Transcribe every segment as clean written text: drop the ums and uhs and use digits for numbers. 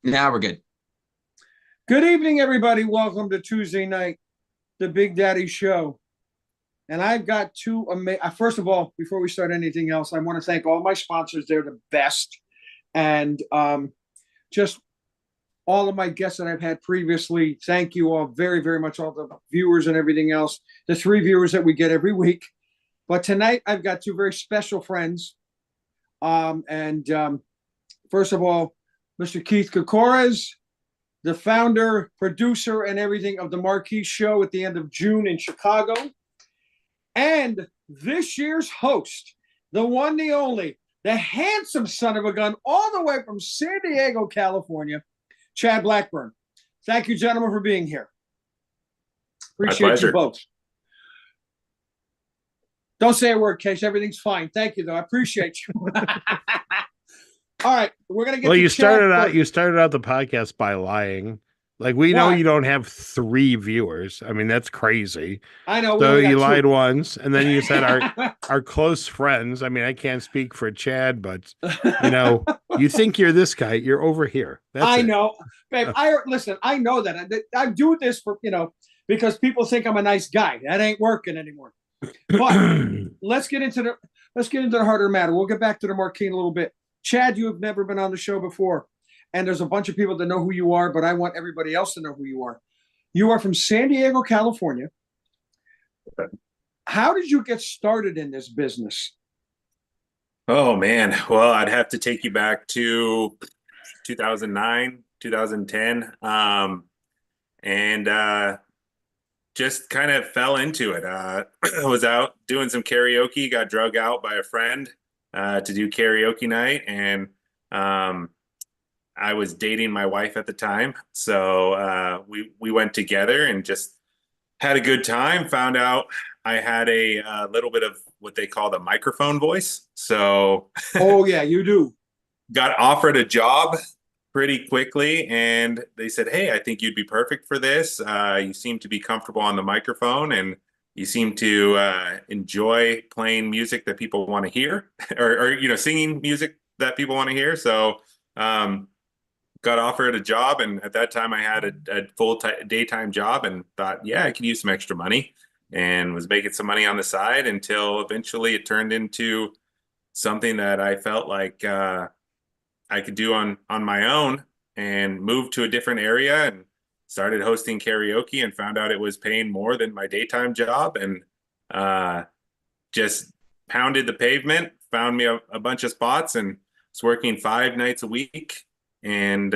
Now we're good. Good evening, everybody. Welcome to Tuesday night, the Big Daddy Show. And I've got two amazing. First of all, before we start anything else, I want to thank all my sponsors. They're the best, and just all of my guests that I've had previously. Thank you all very, very much, all the viewers and everything else. The three viewers that we get every week. But tonight, I've got two very special friends. And First of all, Mr. Keith KoKoruz, the founder, producer, and everything of the Marquee show at the end of June in Chicago. And this year's host, the one, the only, the handsome son of a gun, all the way from San Diego, California, Chad Blackburn. Thank you, gentlemen, for being here. My Appreciate you pleasure. both. Don't say a word, Case. Everything's fine. Thank you, though. I appreciate you. All right, we're gonna get. Well, to you Chad started out first. you started out the podcast by lying. Like, we know Why? you don't have three viewers. I mean, that's crazy. I know we So only got you two. lied once, and then you said our close friends. I mean, I can't speak for Chad, but you think you're this guy, you're over here. That's I it. know, babe. I listen. I know that I do this for because people think I'm a nice guy. That ain't working anymore. But let's get into the harder matter. We'll get back to the Marquee in a little bit. Chad, you have never been on the show before, and there's a bunch of people that know who you are, but I want everybody else to know who you are. You are from San Diego, California. How did you get started in this business? Oh man. Well, I'd have to take you back to 2009, 2010. And just kind of fell into it. I was out doing some karaoke, got drug out by a friend to do karaoke night, and I was dating my wife at the time. So we went together and just had a good time. Found out I had a little bit of what they call the microphone voice. So Oh yeah, you do. got offered a job pretty quickly, and they said, "Hey, I think you'd be perfect for this. You seem to be comfortable on the microphone, and you seem to enjoy playing music that people want to hear, or singing music that people want to hear." So got offered a job, and at that time I had a full daytime job, and thought, yeah, I could use some extra money, and was making some money on the side until eventually it turned into something that I felt like I could do on my own, and moved to a different area and started hosting karaoke, and found out it was paying more than my daytime job, and uh, just pounded the pavement, found me a bunch of spots, and was working 5 nights a week, and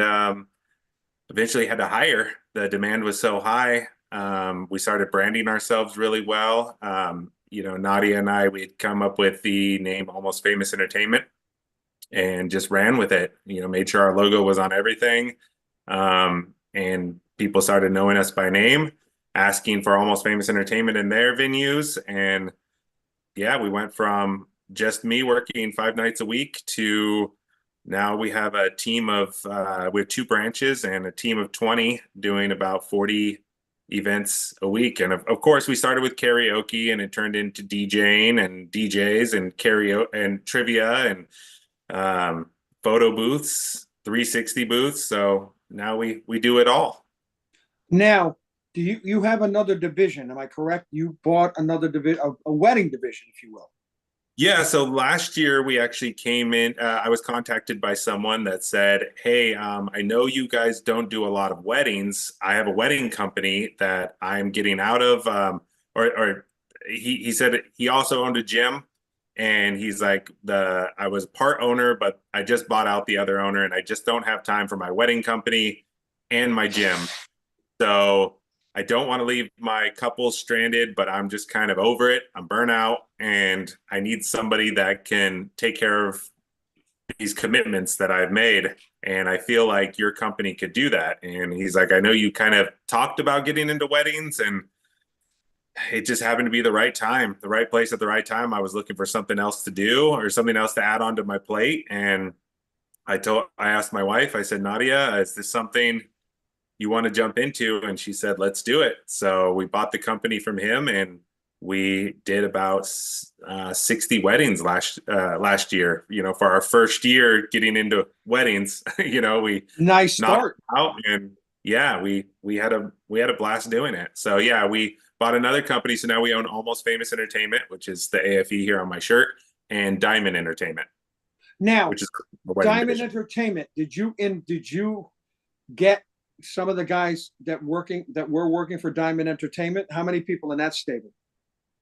eventually had to hire. The demand was so high. We started branding ourselves really well. Nadia and I, we'd come up with the name Almost Famous Entertainment and just ran with it. Made sure our logo was on everything. And people started knowing us by name, asking for Almost Famous Entertainment in their venues. And yeah, we went from just me working 5 nights a week to now we have a team of, we have two branches and a team of 20 doing about 40 events a week. And of course, we started with karaoke, and it turned into DJing and DJs and karaoke and trivia and photo booths, 360 booths. So now we do it all. Now, do you have another division? Am I correct? You bought another division, a wedding division, if you will. Yeah, so last year we actually came in. I was contacted by someone that said, "Hey, I know you guys don't do a lot of weddings. I have a wedding company that I'm getting out of." Or he said he also owned a gym, and he's like, I was part owner, but I just bought out the other owner, and I just don't have time for my wedding company and my gym. So I don't want to leave my couple stranded, but I'm just kind of over it. I'm burnt out, and I need somebody that can take care of these commitments that I've made. And I feel like your company could do that. And he's like, I know you kind of talked about getting into weddings, and it just happened to be the right time, the right place at the right time. I was looking for something else to do or something else to add onto my plate. And I asked my wife, I said, Nadia, is this something you want to jump into? And she said, let's do it. So we bought the company from him, and we did about 60 weddings last year. You know, for our first year getting into weddings, you know, we Nice knocked start. it out, and yeah, we had a blast doing it. So yeah, we bought another company, so now we own Almost Famous Entertainment, which is the AFE here on my shirt, and Diamond Entertainment, Now, which is the wedding Diamond division. Entertainment, did you get some of the guys that were working for Diamond Entertainment? How many people in that stable?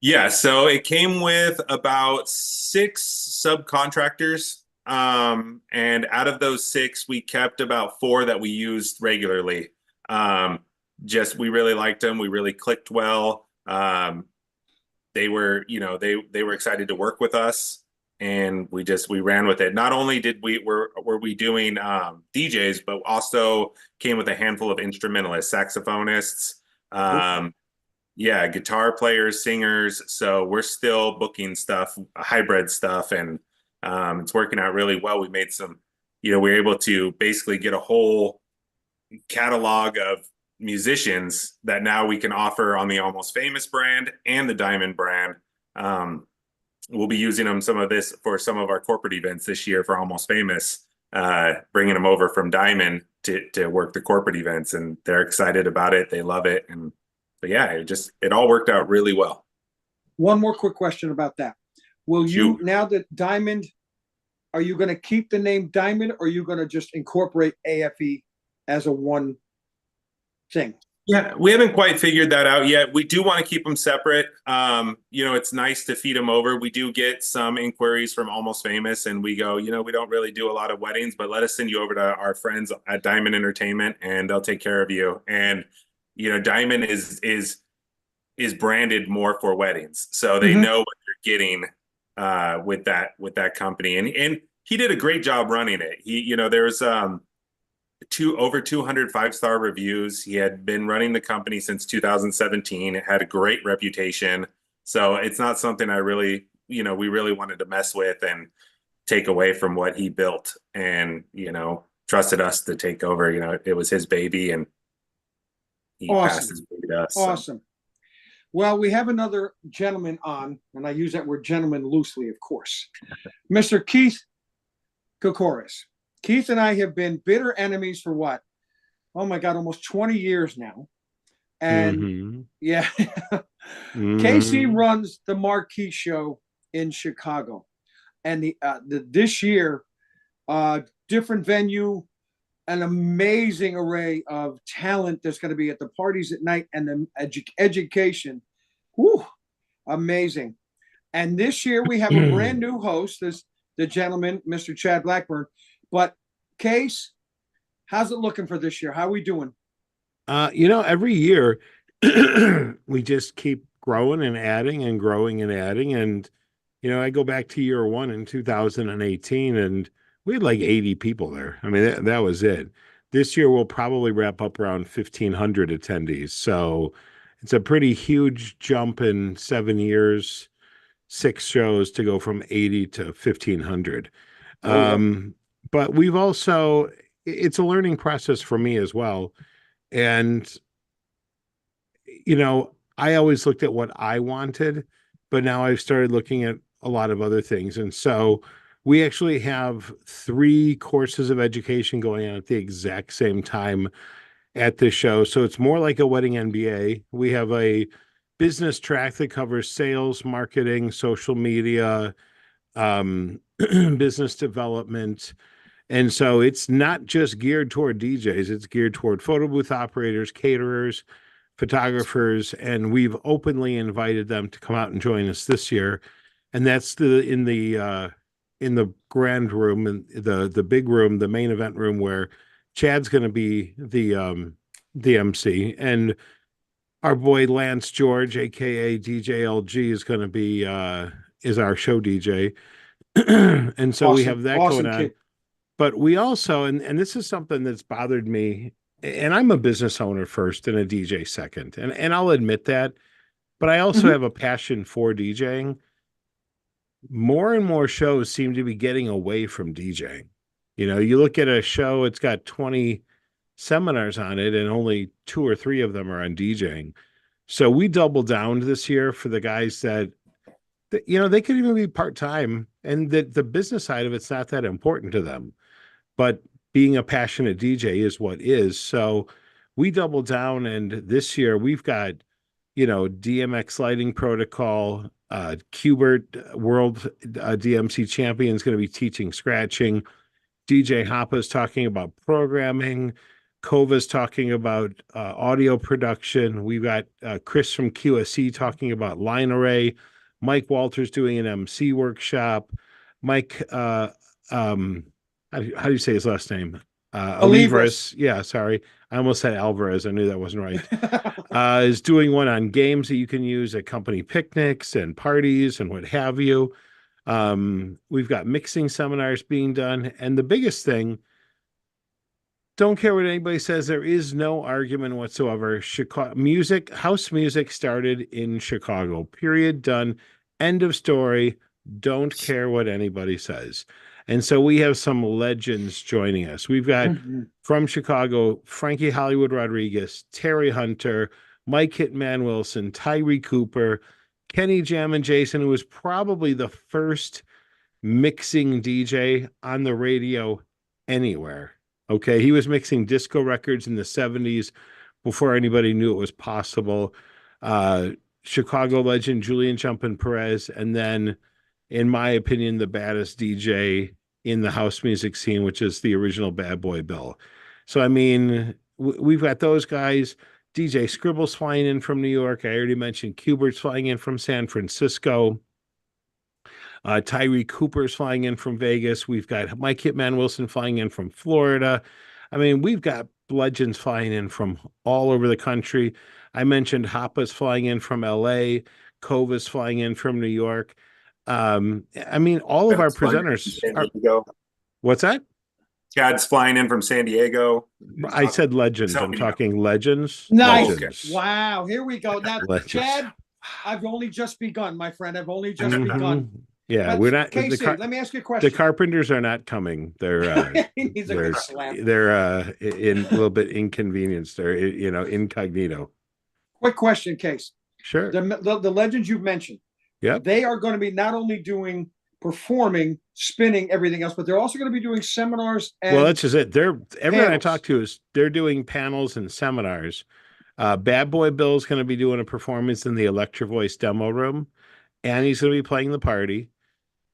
Yeah, so it came with about 6 subcontractors. And out of those 6, we kept about 4 that we used regularly. Um, just we really liked them. We really clicked well. They were, you know, they were excited to work with us, and we ran with it. Not only did were we doing DJs, but also came with a handful of instrumentalists, saxophonists, um, yeah, guitar players, singers. So we're still booking stuff, hybrid stuff, and it's working out really well. We made some, you know, we were able to basically get a whole catalog of musicians that now we can offer on the Almost Famous brand and the Diamond brand. Um, we'll be using them some of this for some of our corporate events this year for Almost Famous, bringing them over from Diamond to work the corporate events, and they're excited about it. They love it, and but yeah, it all worked out really well. One more quick question about that. Will you, Shoot. now that Diamond, are you going to keep the name Diamond, or are you going to just incorporate AFE as a one thing? Yeah, we haven't quite figured that out yet. We do want to keep them separate. You know, it's nice to feed them over. We do get some inquiries from Almost Famous, and we go, you know, we don't really do a lot of weddings, but let us send you over to our friends at Diamond Entertainment, and they'll take care of you. And you know, Diamond is branded more for weddings, so they know what you're getting with that company. And he did a great job running it. He, you know, there's over 200 5-star reviews. He had been running the company since 2017. It had a great reputation. So it's not something I really, you know, we really wanted to mess with and take away from what he built, and, you know, trusted us to take over. You know, it was his baby, and he passed his baby to us. So. Awesome. Well, we have another gentleman on, and I use that word gentleman loosely, of course. Mr. Keith KoKoruz. Keith and I have been bitter enemies for what? Oh my God, almost 20 years now. And yeah, Casey runs the Marquee show in Chicago. And this year, different venue, an amazing array of talent that's going to be at the parties at night, and the education. Whew, amazing. And this year we have a brand new host, this the gentleman, Mr. Chad Blackburn. But Case, how's it looking for this year? How are we doing? You know, every year we just keep growing and adding and growing and adding. And, you know, I go back to year 1 in 2018, and we had like 80 people there. I mean, that was it. This year we'll probably wrap up around 1,500 attendees. So it's a pretty huge jump in 7 years, 6 shows to go from 80 to 1,500. But we've also, it's a learning process for me as well. And, you know, I always looked at what I wanted, but now I've started looking at a lot of other things. And so we actually have 3 courses of education going on at the exact same time at this show. So it's more like a wedding MBA. We have a business track that covers sales, marketing, social media, business development. And so it's not just geared toward DJs, it's geared toward photo booth operators, caterers, photographers, and we've openly invited them to come out and join us this year. And that's in the grand room, and the big room, the main event room, where Chad's going to be the MC, and our boy Lance George, aka DJLG, is going to be is our show DJ. And so we have that going on. Kid. But we also, and this is something that's bothered me, and I'm a business owner first and a DJ second, and I'll admit that, but I also have a passion for DJing. More and more shows seem to be getting away from DJing. You know, you look at a show, it's got 20 seminars on it, and only 2 or 3 of them are on DJing. So we doubled down this year for the guys that they could even be part-time, and the business side of it's not that important to them. But being a passionate DJ is what is. So we doubled down, and this year we've got, DMX Lighting Protocol, Qbert World DMC Champion is going to be teaching scratching. DJ Hoppa's talking about programming. Kova's talking about audio production. We've got Chris from QSC talking about line array. Mike Walters doing an MC workshop. Mike, how do you say his last name? Olivas. Yeah, sorry. I almost said Alvarez. I knew that wasn't right. Is doing one on games that you can use at company picnics and parties and what have you. We've got mixing seminars being done. And the biggest thing, don't care what anybody says, there is no argument whatsoever. House music started in Chicago. Period. Done. End of story. Don't care what anybody says. And so we have some legends joining us. We've got from Chicago, Frankie Hollywood Rodriguez, Terry Hunter, Mike Hitman Wilson, Tyree Cooper, Kenny Jam and Jason, who was probably the first mixing DJ on the radio anywhere. Okay, he was mixing disco records in the 70s before anybody knew it was possible. Chicago legend Julian Jumpin' Perez, and then, in my opinion, the baddest DJ in the house music scene, which is the original Bad Boy Bill. So, I mean, we've got those guys. DJ Scribble's flying in from New York. I already mentioned Qbert's flying in from San Francisco. Tyree Cooper's flying in from Vegas. We've got Mike Hitman Wilson flying in from Florida. I mean, we've got legends flying in from all over the country. I mentioned Hoppa's flying in from LA. Kova's flying in from New York. I mean, all of our presenters are... What's that? Chad's flying in from San Diego. I said legends. I'm talking legends. Nice. Legends. Wow. Here we go. Now, Legends. Chad, I've only just begun, my friend. I've only just begun. Yeah, But we're not. Casey, let me ask you a question. The Carpenters are not coming. They're He's a good slap. they're in a little bit inconvenienced. They're incognito. Quick question, Case. Sure. The legends you've mentioned. Yep. They are going to be not only doing performing, spinning, everything else, but they're also going to be doing seminars. And well, that's just it. Everyone I panels. talk to they're doing panels and seminars. Bad Boy Bill's going to be doing a performance in the Electro Voice demo room, and he's going to be playing the party.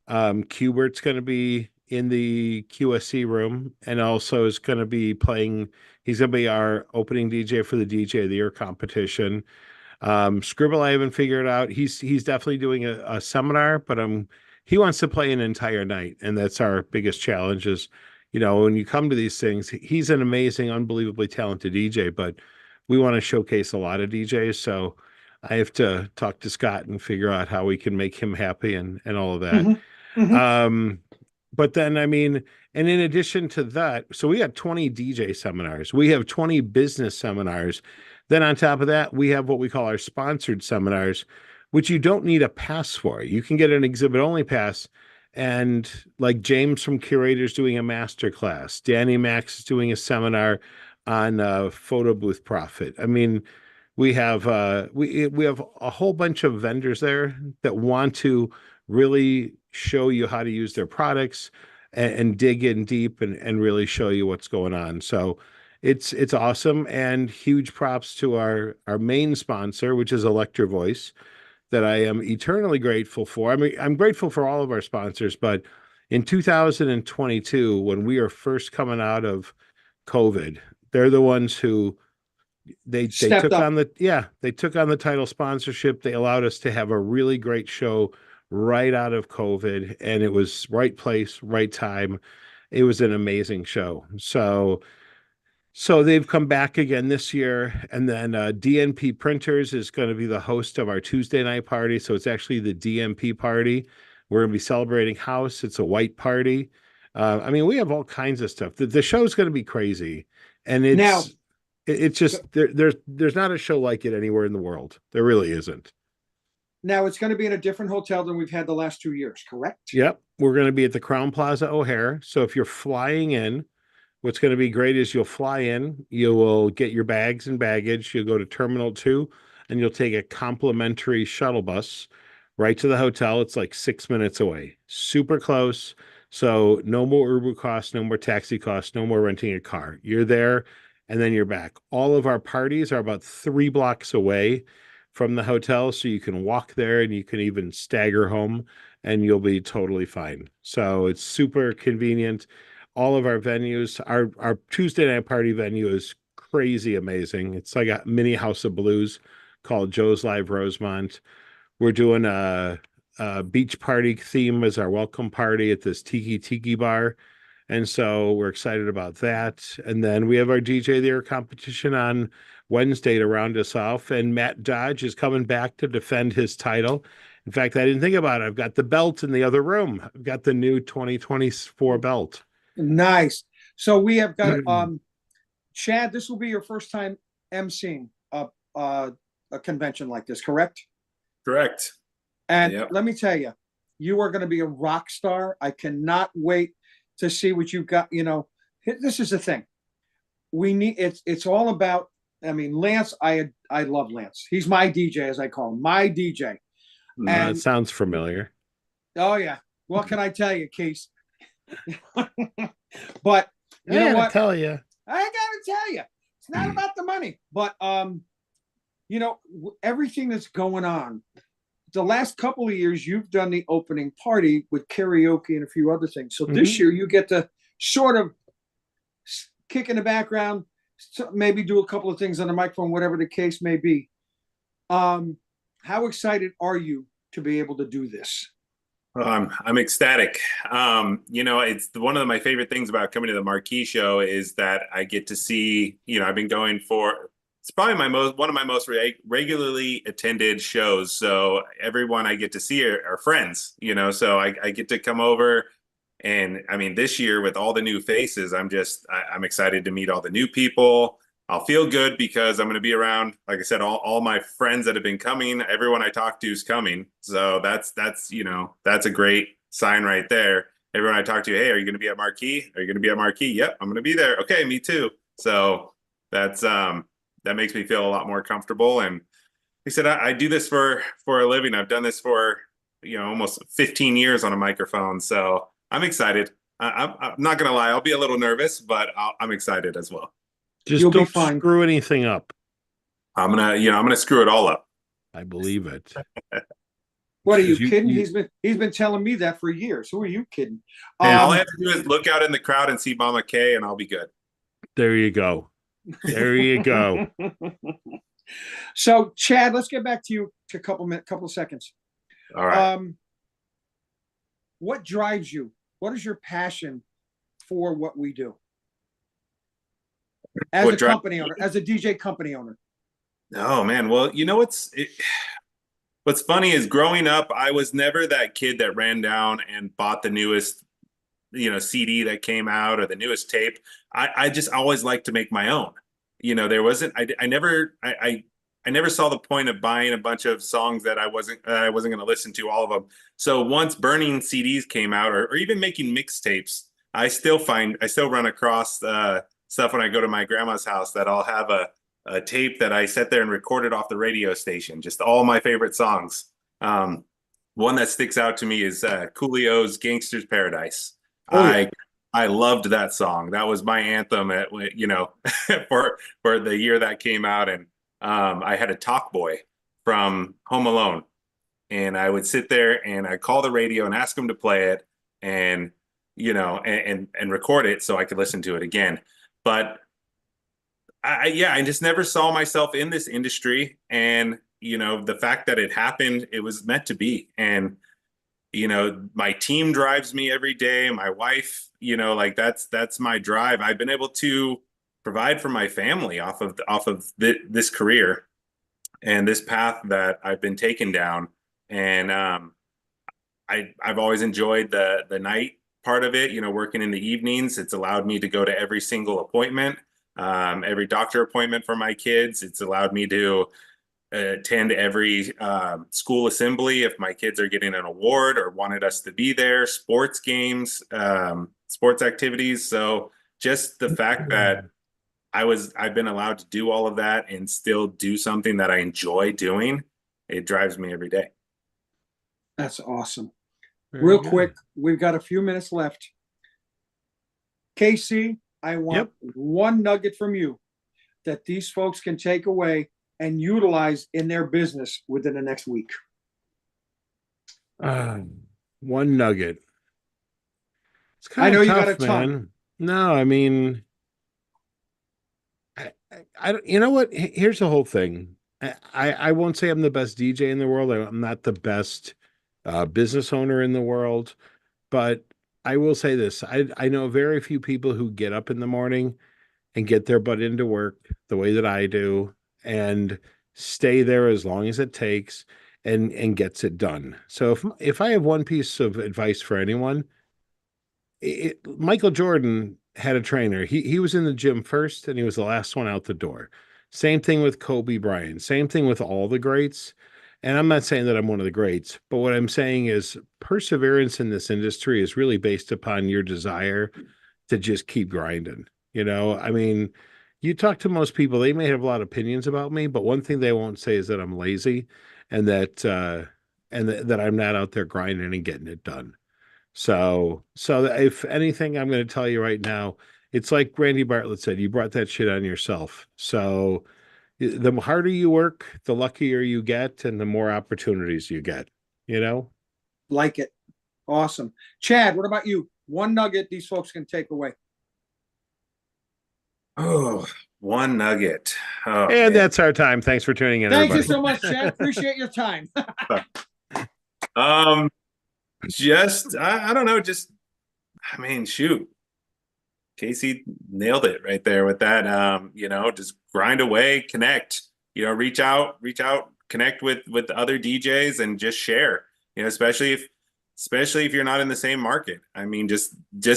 Qbert's going to be in the QSC room, and also is going to be playing. He's going to be our opening DJ for the DJ of the Year competition. Scribble, I haven't figured out. He's definitely doing a seminar, but he wants to play an entire night, and that's our biggest challenge. Is when you come to these things, he's an amazing, unbelievably talented DJ, but we want to showcase a lot of DJs. So I have to talk to Scott and figure out how we can make him happy and all of that. But then, I mean, and in addition to that, so we have 20 DJ seminars. We have 20 business seminars. Then on top of that, we have what we call our sponsored seminars, which you don't need a pass for. You can get an exhibit only pass. And like James from Curators doing a master class, Danny Max is doing a seminar on photo booth profit. I mean, we have we have a whole bunch of vendors there that want to really show you how to use their products and dig in deep and really show you what's going on. So it's awesome, and huge props to our main sponsor, which is Electro Voice, that I am eternally grateful for. I mean, I'm grateful for all of our sponsors, but in 2022, when we are first coming out of COVID, they're the ones who they took on the title sponsorship. They allowed us to have a really great show right out of COVID, and it was right place, right time. It was an amazing show. So they've come back again this year, and then DNP Printers is going to be the host of our Tuesday night party. So it's actually the DNP party. We're going to be celebrating house. It's a white party. I mean, we have all kinds of stuff. The show's going to be crazy, and it's just there's not a show like it anywhere in the world. There really isn't. Now it's going to be in a different hotel than we've had the last 2 years, correct? Yep. We're going to be at the Crown Plaza O'Hare. So if you're flying in, what's going to be great is you'll fly in, you will get your bags and baggage. You'll go to Terminal 2, and you'll take a complimentary shuttle bus right to the hotel. It's like 6 minutes away, super close. So no more Uber costs, no more taxi costs, no more renting a car. You're there and then you're back. All of our parties are about 3 blocks away from the hotel. So you can walk there and you can even stagger home and you'll be totally fine. So it's super convenient. All of our venues, our Tuesday night party venue is crazy amazing. It's like a mini House of Blues called Joe's Live Rosemont. We're doing a beach party theme as our welcome party at this Tiki bar. And so we're excited about that. And then we have our DJ there competition on Wednesday to round us off. And Matt Dodge is coming back to defend his title. In fact, I didn't think about it. I've got the belt in the other room. I've got the new 2024 belt. Nice. So we have got Chad, this will be your first time emceeing a convention like this, correct? Correct. And Yep. let me tell you, you are going to be a rock star. I cannot wait to see what you've got. You know, this is the thing. We need it's all about. I mean, Lance, I love Lance. He's my DJ, as I call him, my DJ. That sounds familiar. Oh yeah. What can I tell you, Keith? But you know what? Tell you. I gotta tell you, it's not about the money, but you know, everything that's going on. The last couple of years, you've done the opening party with karaoke and a few other things. So this year, you get to sort of kick in the background, maybe do a couple of things on the microphone, whatever the case may be. How excited are you to be able to do this? I'm ecstatic. You know, it's one of my favorite things about coming to the Marquee show is that I get to see, you know, I've been going for, it's probably one of my most regularly attended shows. So everyone I get to see are friends, you know, so I get to come over. And I mean, this year with all the new faces, I'm excited to meet all the new people. I'll feel good because I'm going to be around, like I said, all my friends that have been coming, everyone I talk to is coming. So that's, you know, that's a great sign right there. Everyone I talk to, hey, are you going to be at Marquee? Are you going to be at Marquee? Yep, I'm going to be there. Okay, me too. So that's, that makes me feel a lot more comfortable. And like I said, I do this for a living. I've done this for, you know, almost 15 years on a microphone. So I'm excited. I'm not going to lie. I'll be a little nervous, but I'm excited as well. Just don't screw anything up. I'm gonna screw it all up. I believe it. What are you kidding? He's been telling me that for years. Who are you kidding? All I have to do is look out in the crowd and see Mama K, and I'll be good. There you go. There you go. So, Chad, let's get back to you to a couple of seconds. All right. What drives you? What is your passion for what we do? As a company owner, as a DJ company owner. Oh man, well, you know what's funny is growing up, I was never that kid that ran down and bought the newest, you know, CD that came out or the newest tape. I just always liked to make my own. You know, there wasn't I never saw the point of buying a bunch of songs that I wasn't going to listen to all of them. So once burning CDs came out or even making mixtapes, I still run across stuff when I go to my grandma's house that I'll have a tape that I sat there and recorded off the radio station, just all my favorite songs. One that sticks out to me is Coolio's Gangster's Paradise. I loved that song. That was my anthem at, you know, for the year that came out. And I had a talk boy from Home Alone, and I would sit there and I'd call the radio and ask him to play it and, you know, and record it so I could listen to it again. But I just never saw myself in this industry. And, you know, the fact that it happened, it was meant to be. And, you know, my team drives me every day. My wife, you know, like that's my drive. I've been able to provide for my family off of this career and this path that I've been taken down. And I've always enjoyed the night part of it, you know, working in the evenings. It's allowed me to go to every single appointment, every doctor appointment for my kids. It's allowed me to attend every school assembly if my kids are getting an award or wanted us to be there, sports games, sports activities. So just the fact that I've been allowed to do all of that and still do something that I enjoy doing. It drives me every day. That's awesome. Very Real good. quick, we've got a few minutes left. Casey, I want one nugget from you that these folks can take away and utilize in their business within the next week. One nugget. It's I kind know of you got tough, a ton. man. No, I mean, I don't, you know what? Here's the whole thing. I won't say I'm the best DJ in the world. I'm not the best business owner in the world, but I will say this. I know very few people who get up in the morning and get their butt into work the way that I do and stay there as long as it takes and gets it done. So if I have one piece of advice for anyone, Michael Jordan had a trainer. He was in the gym first and he was the last one out the door. Same thing with Kobe Bryant. Same thing with all the greats. And I'm not saying that I'm one of the greats, but what I'm saying is perseverance in this industry is really based upon your desire to just keep grinding. You know, I mean, you talk to most people, they may have a lot of opinions about me, but one thing they won't say is that I'm lazy and that I'm not out there grinding and getting it done. So if anything, I'm going to tell you right now, it's like Randy Bartlett said, you brought that shit on yourself. So the harder you work, the luckier you get and the more opportunities you get, you know? Like it. Awesome. Chad, what about you? One nugget these folks can take away. Oh, one nugget. Oh, And man. that's our time. Thanks for tuning in, Thank you everybody. so much, Chad. Appreciate your time. Just I don't know, just I mean, shoot. Casey nailed it right there with that. You know, just grind away, connect, you know, reach out, connect with other DJs and just share, you know, especially if you're not in the same market. I mean, just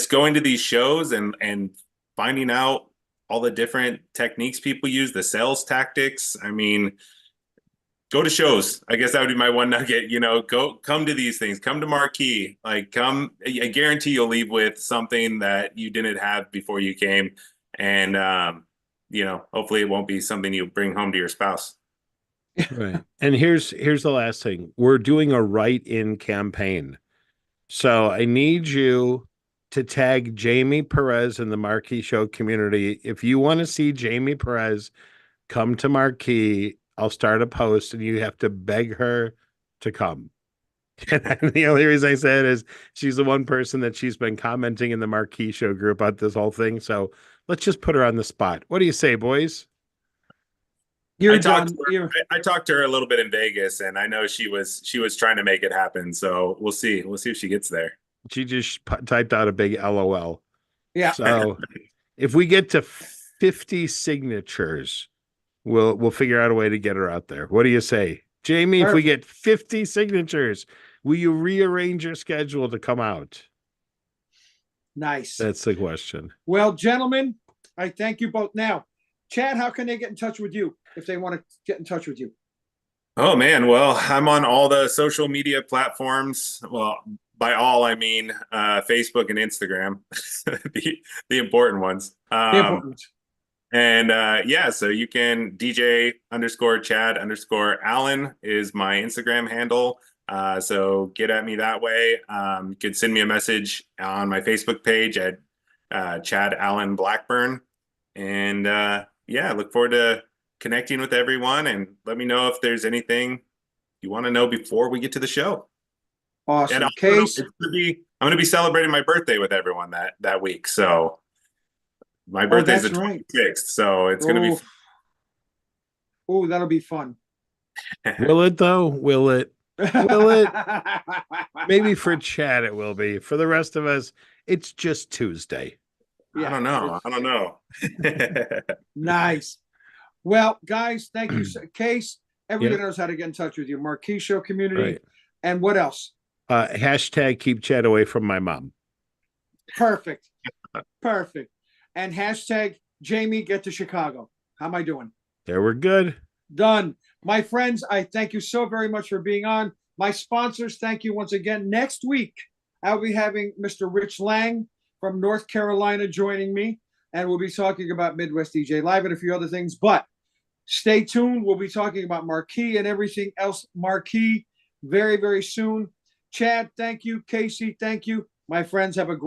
going to these shows and finding out all the different techniques people use, the sales tactics. I mean, go to shows. I guess that would be my one nugget. You know, come to these things. Come to Marquee. Like, come. I guarantee you'll leave with something that you didn't have before you came, and you know, hopefully, it won't be something you bring home to your spouse. Right. And here's the last thing. We're doing a write-in campaign. So I need you to tag Jamie Perez in the Marquee Show community. If you want to see Jamie Perez come to Marquee, I'll start a post and you have to beg her to come. And the only reason I said is she's the one person that she's been commenting in the Marquee Show group about this whole thing. So let's just put her on the spot. What do you say, boys? You're I talked done. to her, I talked to her a little bit in Vegas, and I know she was trying to make it happen. So we'll see. We'll see if she gets there. She just typed out a big LOL. Yeah. So if we get to 50 signatures, we'll figure out a way to get her out there. What do you say, Jamie? If we get 50 signatures, will you rearrange your schedule to come out? Nice. That's the question. Well, gentlemen, I thank you both. Now, Chad, how can they get in touch with you if they want to get in touch with you? Oh man, well, I'm on all the social media platforms. Well, by all I mean Facebook and Instagram, the important ones. The important ones. And yeah, so you can DJ_Chad_Allen is my Instagram handle. So get at me that way. You can send me a message on my Facebook page at Chad Allen Blackburn. And yeah, look forward to connecting with everyone, and let me know if there's anything you want to know before we get to the show. Awesome. And also, Case, I'm going to be celebrating my birthday with everyone that week. So my birthday's the 26th, so it's going to be. Oh, that'll be fun. Will it though? Will it? Will it? Maybe for Chad it will be. For the rest of us, it's just Tuesday. I don't know. I don't know. Nice. Well, guys, thank you. Case, everybody knows how to get in touch with you. Marquee Show community. Right. And what else? Hashtag keep Chad away from my mom. Perfect. Perfect. And hashtag Jamie get to Chicago. How am I doing? There, we're good. Done. My friends, I thank you so very much for being on. My sponsors, thank you once again. Next week, I'll be having Mr. Rich Lang from North Carolina joining me. and we'll be talking about Midwest DJ Live and a few other things. But stay tuned. We'll be talking about Marquee and everything else Marquee very, very soon. Chad, thank you. Casey, thank you. My friends, have a great